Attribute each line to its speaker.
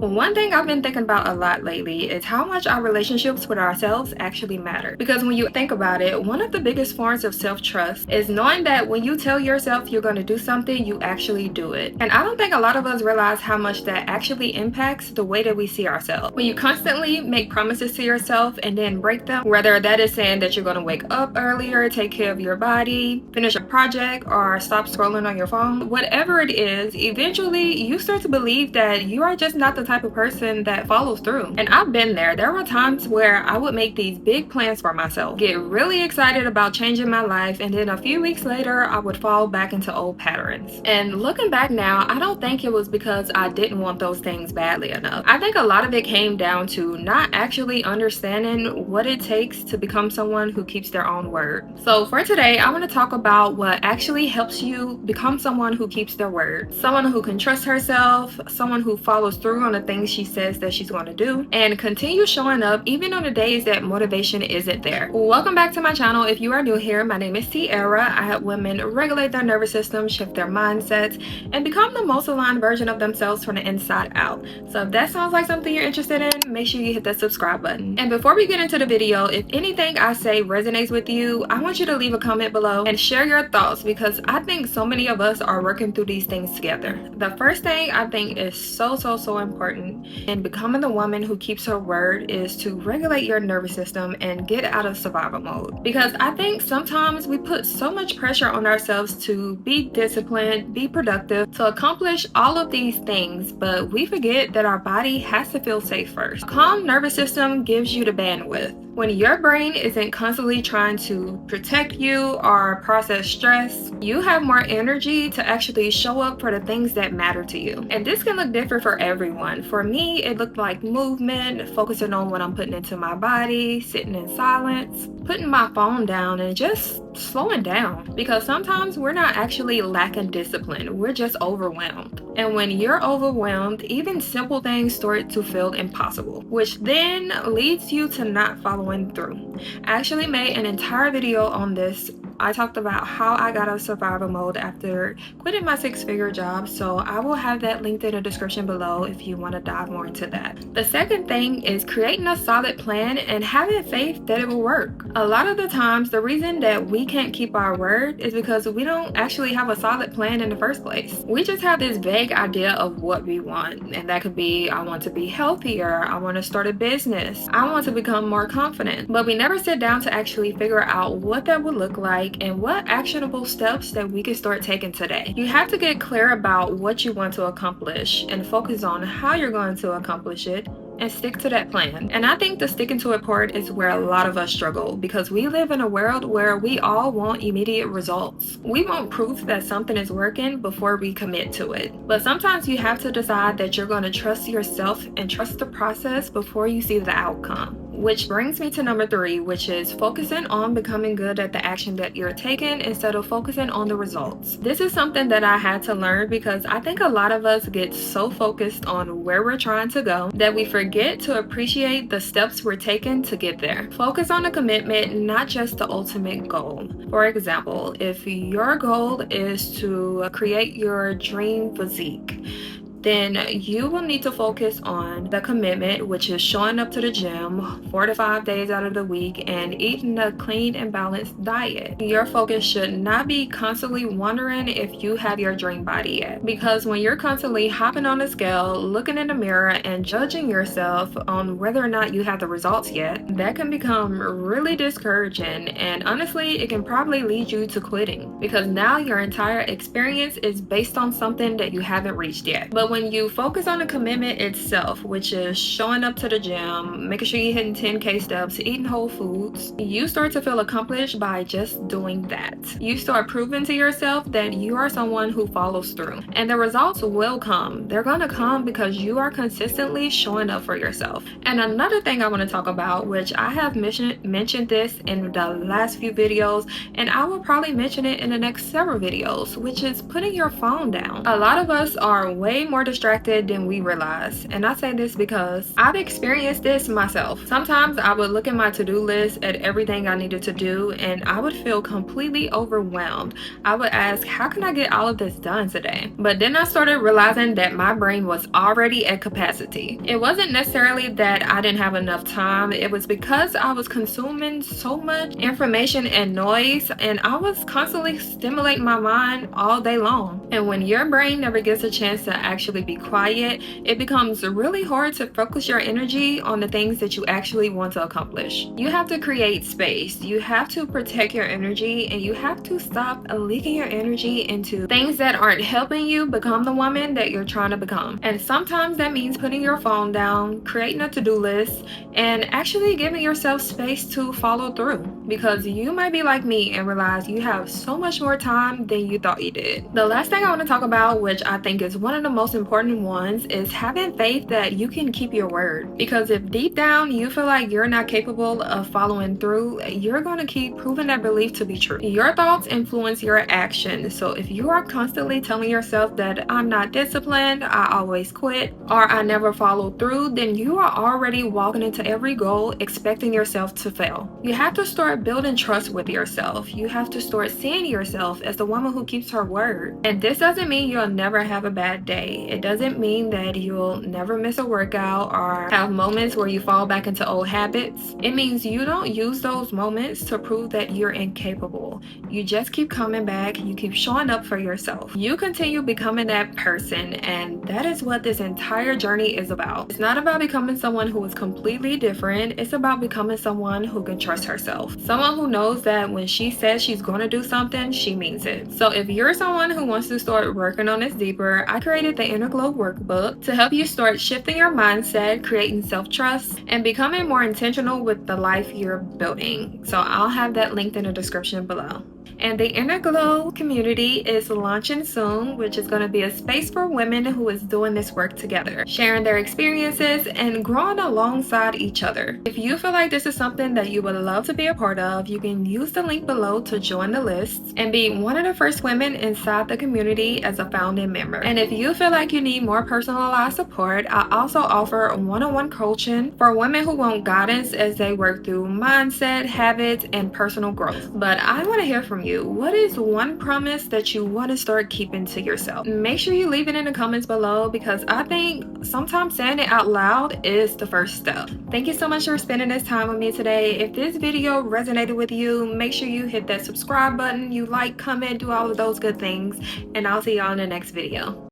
Speaker 1: One thing I've been thinking about a lot lately is how much our relationships with ourselves actually matter. Because when you think about it, one of the biggest forms of self-trust is knowing that when you tell yourself you're going to do something, you actually do it. And I don't think a lot of us realize how much that actually impacts the way that we see ourselves. When you constantly make promises to yourself and then break them, whether that is saying that you're going to wake up earlier, take care of your body, finish a project, or stop scrolling on your phone, whatever it is, eventually you start to believe that you are just not the type of person that follows through. And I've been there. There were times where I would make these big plans for myself, get really excited about changing my life, and then a few weeks later I would fall back into old patterns. And looking back now, I don't think it was because I didn't want those things badly enough. I think a lot of it came down to not actually understanding what it takes to become someone who keeps their own word. So for today, I want to talk about what actually helps you become someone who keeps their word, someone who can trust herself, someone who follows through on the things she says that she's going to do, and continue showing up even on the days that motivation isn't there. Welcome back to my channel. If you are new here, my name is Tiara. I help women regulate their nervous system, shift their mindsets, and become the most aligned version of themselves from the inside out. So if that sounds like something you're interested in, make sure you hit that subscribe button. And before we get into the video, if anything I say resonates with you, I want you to leave a comment below and share your thoughts, because I think so many of us are working through these things together. The first thing I think is so important in becoming the woman who keeps her word is to regulate your nervous system and get out of survival mode. Because I think sometimes we put so much pressure on ourselves to be disciplined, be productive, to accomplish all of these things, but we forget that our body has to feel safe first. A calm nervous system gives you the bandwidth. When your brain isn't constantly trying to protect you or process stress, you have more energy to actually show up for the things that matter to you. And this can look different for everyone. For me, it looked like movement, focusing on what I'm putting into my body, sitting in silence, putting my phone down, and just slowing down. Because sometimes we're not actually lacking discipline, we're just overwhelmed. And when you're overwhelmed, even simple things start to feel impossible, which then leads you to not following through. I actually made an entire video on this. I talked about how I got out of survival mode after quitting my six-figure job, so I will have that linked in the description below if you want to dive more into that. The second thing is creating a solid plan and having faith that it will work. A lot of the times, the reason that we can't keep our word is because we don't actually have a solid plan in the first place. We just have this vague idea of what we want, and that could be, I want to be healthier, I want to start a business, I want to become more confident, but we never sit down to actually figure out what that would look like and what actionable steps that we can start taking today. You have to get clear about what you want to accomplish and focus on how you're going to accomplish it and stick to that plan. And I think the sticking to it part is where a lot of us struggle, because we live in a world where we all want immediate results. We want proof that something is working before we commit to it. But sometimes you have to decide that you're going to trust yourself and trust the process before you see the outcome. Which brings me to number 3, which is focusing on becoming good at the action that you're taking instead of focusing on the results. This is something that I had to learn, because I think a lot of us get so focused on where we're trying to go that we forget to appreciate the steps we're taking to get there. Focus on the commitment, not just the ultimate goal. For example, if your goal is to create your dream physique, then you will need to focus on the commitment, which is showing up to the gym 4 to 5 days out of the week and eating a clean and balanced diet. Your focus should not be constantly wondering if you have your dream body yet, because when you're constantly hopping on the scale, looking in the mirror and judging yourself on whether or not you have the results yet, that can become really discouraging, and honestly it can probably lead you to quitting, because now your entire experience is based on something that you haven't reached yet. But when you focus on the commitment itself, which is showing up to the gym, making sure you're hitting 10K steps, eating whole foods, you start to feel accomplished by just doing that. You start proving to yourself that you are someone who follows through, and the results will come. They're gonna come because you are consistently showing up for yourself. And another thing I want to talk about, which I have mentioned this in the last few videos, and I will probably mention it in the next several videos, which is putting your phone down. A lot of us are way more more distracted than we realize. And I say this because I've experienced this myself. Sometimes I would look at my to-do list at everything I needed to do and I would feel completely overwhelmed. I would ask, how can I get all of this done today? But then I started realizing that my brain was already at capacity. It wasn't necessarily that I didn't have enough time, it was because I was consuming so much information and noise, and I was constantly stimulating my mind all day long. And when your brain never gets a chance to actually be quiet, it becomes really hard to focus your energy on the things that you actually want to accomplish. You have to create space, you have to protect your energy, and you have to stop leaking your energy into things that aren't helping you become the woman that you're trying to become. And sometimes that means putting your phone down, creating a to-do list, and actually giving yourself space to follow through. Because you might be like me and realize you have so much more time than you thought you did. The last thing I want to talk about, which I think is one of the most important ones, is having faith that you can keep your word. Because if deep down you feel like you're not capable of following through, you're going to keep proving that belief to be true. Your thoughts influence your actions. So if you are constantly telling yourself that I'm not disciplined, I always quit, or I never follow through, then you are already walking into every goal expecting yourself to fail. You have to start building trust with yourself. You have to start seeing yourself as the woman who keeps her word. And this doesn't mean you'll never have a bad day. It doesn't mean that you'll never miss a workout or have moments where you fall back into old habits. It means you don't use those moments to prove that you're incapable. You just keep coming back, you keep showing up for yourself. You continue becoming that person, and that is what this entire journey is about. It's not about becoming someone who is completely different, it's about becoming someone who can trust herself. Someone who knows that when she says she's going to do something, she means it. So if you're someone who wants to start working on this deeper, I created the Inner Glow workbook to help you start shifting your mindset, creating self-trust, and becoming more intentional with the life you're building. So I'll have that linked in the description below. And the Inner Glow community is launching soon, which is going to be a space for women who is doing this work together, sharing their experiences and growing alongside each other. If you feel like this is something that you would love to be a part of, you can use the link below to join the list and be one of the first women inside the community as a founding member. And if you feel like you need more personalized support, I also offer one-on-one coaching for women who want guidance as they work through mindset, habits, and personal growth. But I want to hear from you. What is one promise that you want to start keeping to yourself? Make sure you leave it in the comments below, because I think sometimes saying it out loud is the first step. Thank you so much for spending this time with me today. If this video resonated with you, make sure you hit that subscribe button, you like, comment, do all of those good things, and I'll see y'all in the next video.